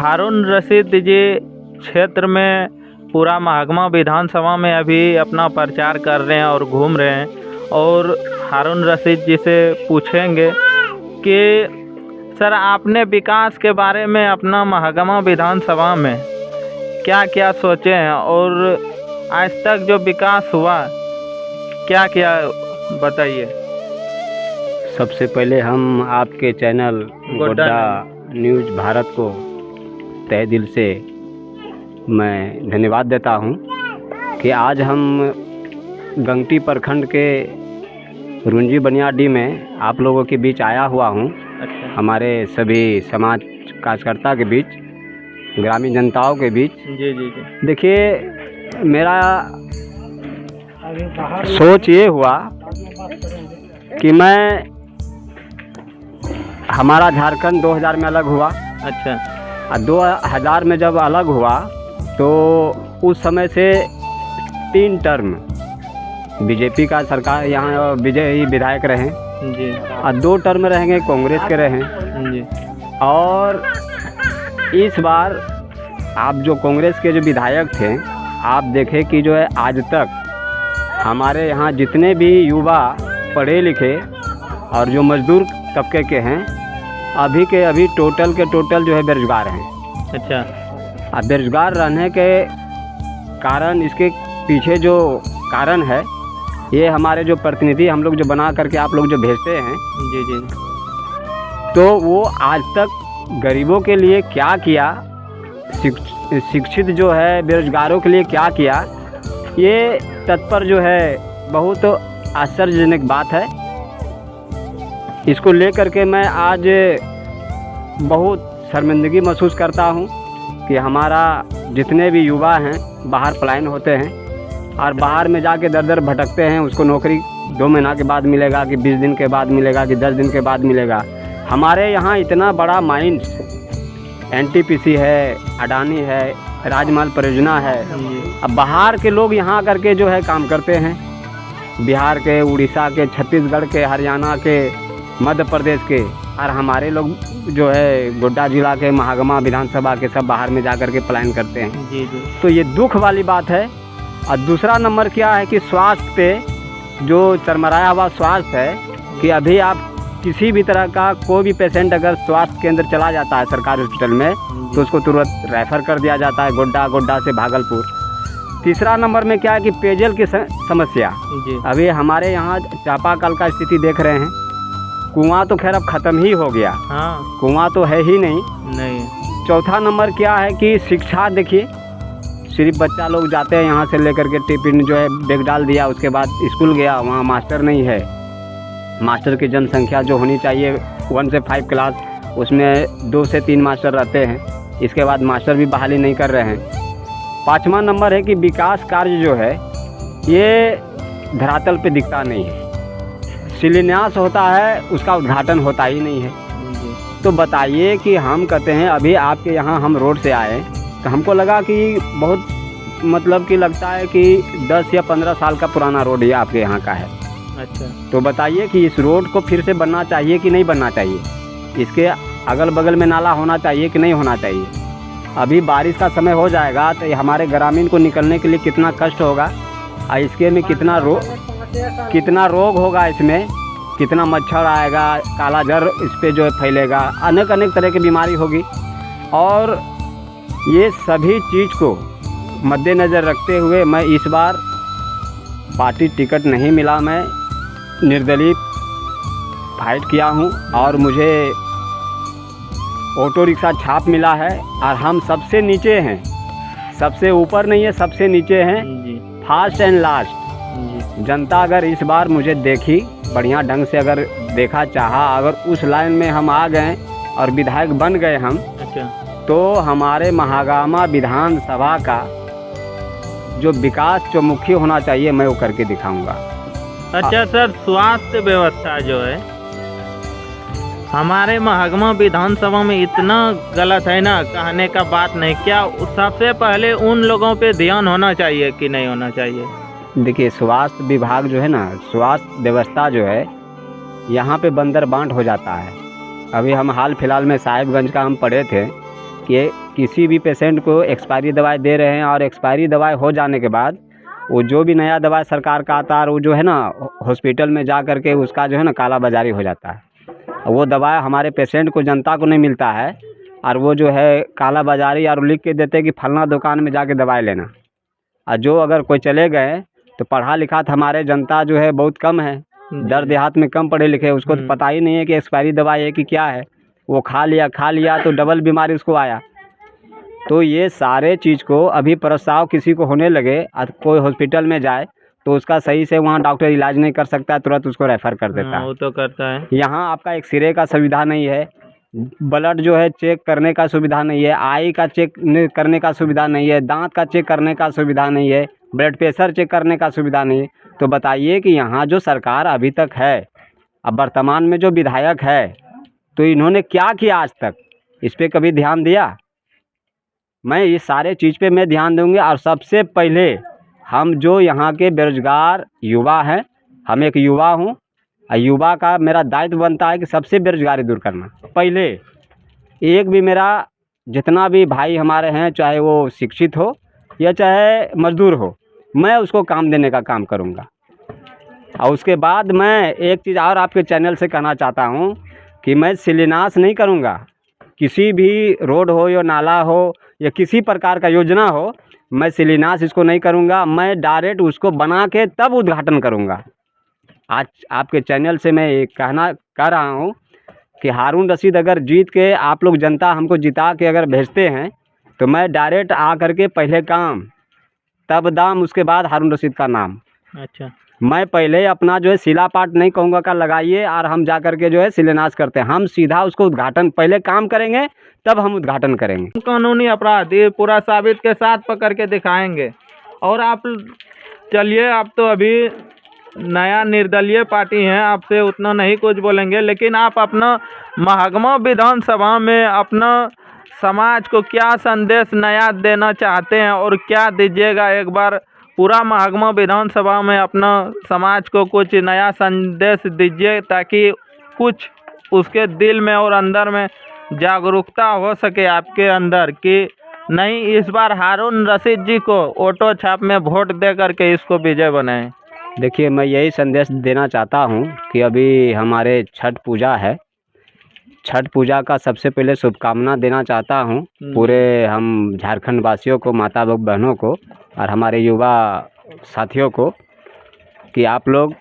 हारून रशीद जी क्षेत्र में पूरा महागमा विधानसभा में अभी अपना प्रचार कर रहे हैं और घूम रहे हैं, और हारून रशीद जी से पूछेंगे कि सर आपने विकास के बारे में अपना महागमा विधानसभा में क्या क्या सोचे हैं और आज तक जो विकास हुआ क्या क्या बताइए। सबसे पहले हम आपके चैनल गोड्डा न्यूज़ भारत को तहे दिल से मैं धन्यवाद देता हूं कि आज हम गंगटी प्रखंड के रुंजी बनियाडी में आप लोगों के बीच आया हुआ हूं। अच्छा। हमारे सभी समाज कार्यकर्ता के बीच, ग्रामीण जनताओं के बीच। जी जी जी। देखिए, मेरा सोच ये हुआ कि मैं हमारा झारखंड 2000 में अलग हुआ। अच्छा। 2000 में जब अलग हुआ तो उस समय से 3 टर्म बीजेपी का सरकार यहाँ विजयी विधायक रहे जी, और 2 टर्म रहेंगे कांग्रेस के रहे जी। और इस बार आप जो कांग्रेस के जो विधायक थे, आप देखें कि जो है आज तक हमारे यहाँ जितने भी युवा पढ़े लिखे और जो मजदूर तबके के हैं अभी के अभी टोटल के टोटल जो है बेरोजगार हैं। अच्छा। अब बेरोजगार रहने के कारण, इसके पीछे जो कारण है, ये हमारे जो प्रतिनिधि हम लोग जो बना करके आप लोग जो भेजते हैं, जी जी, तो वो आज तक गरीबों के लिए क्या किया, शिक्षित जो है बेरोजगारों के लिए क्या किया, ये तत्पर जो है बहुत आश्चर्यजनक बात है। इसको लेकर के मैं आज बहुत शर्मिंदगी महसूस करता हूं कि हमारा जितने भी युवा हैं बाहर पलायन होते हैं और बाहर में जाके दर दर भटकते हैं। उसको नौकरी 2 महीना के बाद मिलेगा कि 20 दिन के बाद मिलेगा कि 10 दिन के बाद मिलेगा। हमारे यहाँ इतना बड़ा माइंस NTPC है, अडानी है, राजमहल परियोजना है। अब बाहर के लोग यहाँ करके जो है काम करते हैं, बिहार के, उड़ीसा के, छत्तीसगढ़ के, हरियाणा के, मध्य प्रदेश के, और हमारे लोग जो है गोड्डा जिला के महागमा विधानसभा के सब बाहर में जाकर के पलायन करते हैं। जी जी। तो ये दुख वाली बात है। और दूसरा नंबर क्या है कि स्वास्थ्य पे जो चरमराया हुआ स्वास्थ्य है कि अभी आप किसी भी तरह का कोई भी पेशेंट अगर स्वास्थ्य केंद्र चला जाता है सरकारी हॉस्पिटल में तो उसको तुरंत रेफ़र कर दिया जाता है गोड्डा से भागलपुर। तीसरा नंबर में क्या है कि पेयजल की समस्या। जी। अभी हमारे यहाँ चापाकल का स्थिति देख रहे हैं, कुआं तो खैर अब ख़त्म ही हो गया। हाँ। कुआं तो है ही नहीं। चौथा नंबर क्या है कि शिक्षा। देखिए, सिर्फ बच्चा लोग जाते हैं यहाँ से लेकर के टिफिन जो है बैग डाल दिया, उसके बाद स्कूल गया, वहाँ मास्टर नहीं है। मास्टर की जनसंख्या जो होनी चाहिए 1 से 5 क्लास, उसमें 2 से 3 मास्टर रहते हैं। इसके बाद मास्टर भी बहाली नहीं कर रहे हैं। 5वां नंबर है कि विकास कार्य जो है ये धरातल पे दिखता नहीं है। शिलान्यास होता है, उसका उद्घाटन होता ही नहीं है। तो बताइए कि हम कहते हैं, अभी आपके यहाँ हम रोड से आए तो हमको लगा कि बहुत मतलब कि लगता है कि 10 या 15 साल का पुराना रोड ये आपके यहाँ का है। अच्छा। तो बताइए कि इस रोड को फिर से बनना चाहिए कि नहीं बनना चाहिए, इसके अगल बगल में नाला होना चाहिए कि नहीं होना चाहिए। अभी बारिश का समय हो जाएगा तो हमारे ग्रामीण को निकलने के लिए कितना कष्ट होगा, और इसके में कितना रोग होगा, इसमें कितना मच्छर आएगा, काला जर इस पर जो है फैलेगा, अनेक तरह की बीमारी होगी। और ये सभी चीज़ को मद्देनज़र रखते हुए मैं इस बार पार्टी टिकट नहीं मिला, मैं निर्दलीय फाइट किया हूँ और मुझे ऑटो रिक्शा छाप मिला है। और हम सबसे नीचे हैं, सबसे ऊपर नहीं है, सबसे नीचे हैं, फर्स्ट एंड लास्ट। जनता अगर इस बार मुझे देखी, बढ़िया ढंग से अगर देखा चाहा, अगर उस लाइन में हम आ गए और विधायक बन गए हम, तो हमारे महागामा विधानसभा का जो विकास जो मुख्य होना चाहिए मैं वो करके दिखाऊंगा। अच्छा सर, स्वास्थ्य व्यवस्था जो है हमारे महागमा विधानसभा में इतना गलत है ना, कहने का बात नहीं। क्या सबसे पहले उन लोगों पे ध्यान होना चाहिए कि नहीं होना चाहिए? देखिए, स्वास्थ्य विभाग जो है ना, स्वास्थ्य व्यवस्था जो है यहाँ पे बंदर बांट हो जाता है। अभी हम हाल फिलहाल में साहिबगंज का हम पढ़े थे कि किसी भी पेशेंट को एक्सपायरी दवाई दे रहे हैं और एक्सपायरी दवाई हो जाने के बाद वो जो भी नया दवाई सरकार का आता है वो जो है ना हॉस्पिटल में जा कर के उसका जो है ना काला बाजारी हो जाता है। वो दवाई हमारे पेशेंट को, जनता को नहीं मिलता है और वो जो है काला बाजारी और लिख के देते हैं कि फलना दुकान में जाके दवाई लेना। और जो अगर कोई चले गए तो पढ़ा लिखा तो हमारे जनता जो है बहुत कम है, दर देहात में कम पढ़े लिखे, उसको तो पता ही नहीं है कि एक्सपायरी दवाई है कि क्या है। वो खा लिया तो डबल बीमारी उसको आया। तो ये सारे चीज़ को अभी प्रस्ताव किसी को होने लगे और कोई हॉस्पिटल में जाए तो उसका सही से वहाँ डॉक्टर इलाज नहीं कर सकता है, तुरंत उसको रेफ़र कर देता है। वो तो करता है। यहाँ आपका एक्सरे का सुविधा नहीं है, ब्लड जो है चेक करने का सुविधा नहीं है, आई का चेक करने का सुविधा नहीं है, दांत का चेक करने का सुविधा नहीं है, ब्लड प्रेशर चेक करने का सुविधा नहीं है। तो बताइए कि यहाँ जो सरकार अभी तक है, अब वर्तमान में जो विधायक है, तो इन्होंने क्या किया आज तक? इस पर कभी ध्यान दिया? मैं ये सारे चीज़ पे मैं ध्यान दूंगी। और सबसे पहले हम जो यहाँ के बेरोजगार युवा हैं, हम एक युवा हूँ और युवा का मेरा दायित्व बनता है कि सबसे बेरोजगारी दूर करना। पहले एक भी मेरा जितना भी भाई हमारे हैं, चाहे वो शिक्षित हो या चाहे मजदूर हो, मैं उसको काम देने का काम करूँगा। और उसके बाद मैं एक चीज़ और आपके चैनल से कहना चाहता हूँ कि मैं शिलान्यास नहीं करूँगा। किसी भी रोड हो या नाला हो या किसी प्रकार का योजना हो, मैं शिलान्यास इसको नहीं करूँगा। मैं डायरेक्ट उसको बना के तब उद्घाटन करूँगा। आज आपके चैनल से मैं ये कहना कर रहा हूँ कि हारून रशीद अगर जीत के आप लोग जनता हमको जिता के अगर भेजते हैं तो मैं डायरेक्ट आ करके पहले काम तब दाम, उसके बाद हारून रशीद का नाम। अच्छा, मैं पहले अपना जो है शिलापाट नहीं कहूँगा का लगाइए और हम जा कर के जो है शिलान्यास करते हैं। हम सीधा उसको उद्घाटन पहले काम करेंगे तब हम उद्घाटन करेंगे। कानूनी अपराध ये पूरा साबित के साथ पकड़ के दिखाएंगे। और आप चलिए, आप तो अभी नया निर्दलीय पार्टी हैं, आपसे उतना नहीं कुछ बोलेंगे, लेकिन आप अपना महागमा विधानसभा में अपना समाज को क्या संदेश नया देना चाहते हैं और क्या दीजिएगा? एक बार पूरा महागमा विधानसभा में अपना समाज को कुछ नया संदेश दीजिए ताकि कुछ उसके दिल में और अंदर में जागरूकता हो सके आपके अंदर कि नहीं, इस बार हारून रशीद जी को ऑटो छाप में वोट दे करके इसको विजय बनाएं। देखिए, मैं यही संदेश देना चाहता हूँ कि अभी हमारे छठ पूजा है। छठ पूजा का सबसे पहले शुभकामना देना चाहता हूँ पूरे हम झारखंड वासियों को, माता बहनों को और हमारे युवा साथियों को कि आप लोग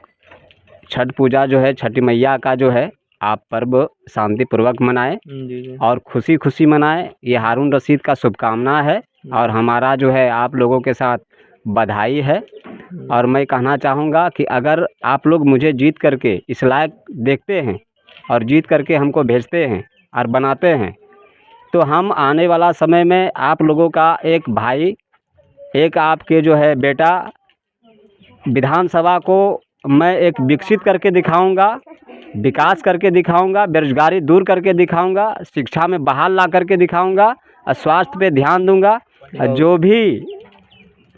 छठ पूजा जो है, छठी मैया का जो है, आप पर्व शांतिपूर्वक मनाएं और खुशी खुशी मनाएं। ये हारून रशीद का शुभकामना है और हमारा जो है आप लोगों के साथ बधाई है। और मैं कहना चाहूँगा कि अगर आप लोग मुझे जीत करके इस लायक देखते हैं और जीत करके हमको भेजते हैं और बनाते हैं तो हम आने वाला समय में आप लोगों का एक भाई, एक आपके जो है बेटा, विधानसभा को मैं एक विकसित करके दिखाऊंगा, विकास करके दिखाऊंगा, बेरोजगारी दूर करके दिखाऊंगा, शिक्षा में बहाल ला करके दिखाऊंगा और स्वास्थ्य पे ध्यान दूंगा। जो भी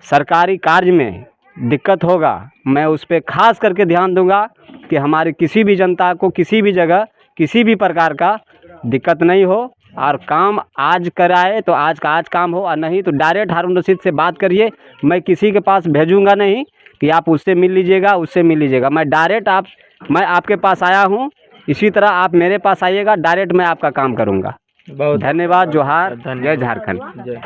सरकारी कार्य में दिक्कत होगा मैं उस पर खास करके ध्यान दूंगा कि हमारी किसी भी जनता को किसी भी जगह किसी भी प्रकार का दिक्कत नहीं हो और काम आज कराए तो आज का आज काम हो और नहीं तो डायरेक्ट हारून रशीद से बात करिए। मैं किसी के पास भेजूंगा नहीं कि आप उससे मिल लीजिएगा, उससे मिल लीजिएगा। मैं डायरेक्ट मैं आपके पास आया हूँ, इसी तरह आप मेरे पास आइएगा, डायरेक्ट मैं आपका काम करूँगा। बहुत धन्यवाद। जोहार, जय झारखंड। जय।